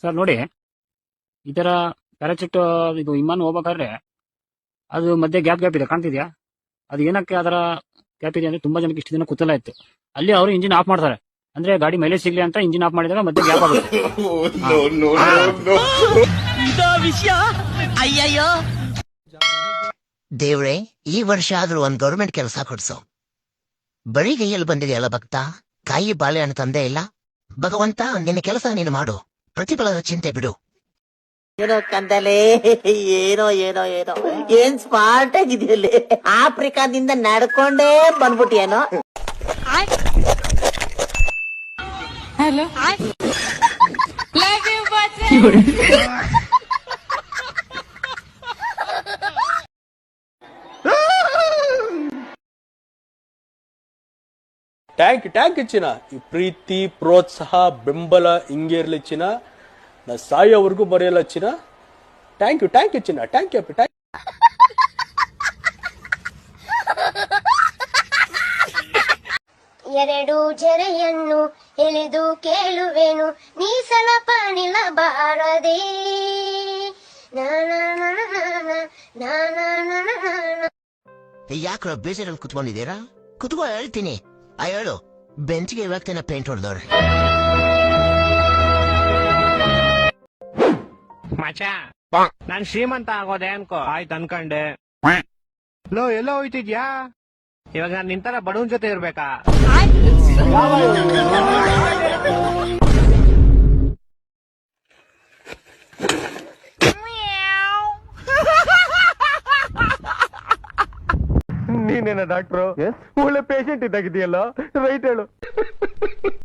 Sir ನೋಡಿ, ಈ ತರ ಪ್ಯಾರಾಚೂಟ್ ಇದು ವಿಮಾನ ಹೋಗ್ಬೇಕಾದ್ರೆ ಅದು ಮಧ್ಯೆ ಗ್ಯಾಪ್ ಇದೆ, ಕಾಣ್ತಿದ್ಯಾ? ಅದು ಏನಕ್ಕೆ ಅದರ ಗ್ಯಾಪ್ ಇದೆ ಅಂದ್ರೆ ತುಂಬಾ ಜನಕ್ಕೆ ಇಷ್ಟು ದಿನ ಕುತೂಹಲ ಇತ್ತು. ಅಲ್ಲಿ ಅವರು ಇಂಜಿನ್ ಆಫ್ ಮಾಡ್ತಾರೆ, ಅಂದ್ರೆ ಗಾಡಿ ಮೈಲೇಜ್ ಸಿಗ್ಲಿ ಅಂತ ಇಂಜಿನ್ ಆಫ್ ಮಾಡಿದಾಗ ಮಧ್ಯೆ ಗ್ಯಾಪ್ ಆಗುತ್ತೆ. ಅಯ್ಯಯ್ಯೋ ದೇವ್ರೆ, ಈ ವರ್ಷ ಆದ್ರೂ ಒಂದ್ ಗೌರ್ಮೆಂಟ್ ಕೆಲಸ ಕೊಡ್ಸು. ಬರೀ ಕೈಯಲ್ಲಿ ಬಂದಿದೆಯಲ್ಲ ಭಕ್ತ, ಕಾಯಿ ಬಾಳೆಹಣ್ಣು ತಂದೆ ಇಲ್ಲ. ಭಗವಂತ, ನಿನ್ನ ಕೆಲಸ ನೀನು ಮಾಡು, ಪ್ರತಿಫಲದ ಚಿಂತೆ ಬಿಡು. ಏನೋ ಕಂದಲೆ, ಏನೋ ಏನೋ ಏನೋ ಏನ್ ಸ್ಮಾರ್ಟ್ ಆಗಿದೆಯಲ್ಲಿ. ಆಫ್ರಿಕಾದಿಂದ ನಡ್ಕೊಂಡೇ ಬಂದ್ಬಿಟ್ಟಿಯೇನೋ. ಹಲೋ, ಟ್ಯಾಂಕ್ ಇಚ್ಚಿನ ಈ ಪ್ರೀತಿ ಪ್ರೋತ್ಸಾಹ ಬೆಂಬಲ ಹಿಂಗೆ ಇರ್ಲಿ ಚಿನ್ನ, ನಾ ಸಾಯೋವರೆಗೂ ಬರೆಯಲ್ಲ ಚಿನ್ನ. ಥ್ಯಾಂಕ್ ಯು ಚಿನ್ನ, ಥ್ಯಾಂಕ್ ಯು. ಎರಡು ಜರೆಯನ್ನು ಎಳೆದು ಕೇಳುವೆನು, ನೀ ಸಲಪ ನಿಲ್ಲಬಾರದೆ. ಯಾಕ್ರ ಬೇಜಾರಲ್ಲಿ ಕುತ್ಕೊಂಡಿದ್ದೀರಾ? ಕುತ್ಕೋ, ಹೇಳ್ತೀನಿ. ಹೇಳು, ಬೆಂಚಿಗೆ ಇವಾಗ್ತೇನೆ ಪೇಂಟ್ ಹೊಡೆದವ್ರೆ. ಮಚ, ನಾನ್ ಶ್ರೀಮಂತ ಆಗೋದೆ ಅನ್ಕೋ. ಆಯ್ತು ಅನ್ಕಂಡೆ. ಲೋ, ಎಲ್ಲೋ ಹೋಯ್ತಿದ್ಯಾ? ಇವಾಗ ನಾನ್ ನಿಂತರ ಬಡವನ್ ಜೊತೆ ಇರ್ಬೇಕಾ? ನೀನೇನ ಡಾಕ್ಟ್ರು? ಒಳ್ಳೆ ಪೇಷಂಟ್ ಇದ್ದಾಗಿದೆಯಲ್ಲ, ರೈಟ್ ಹೇಳು.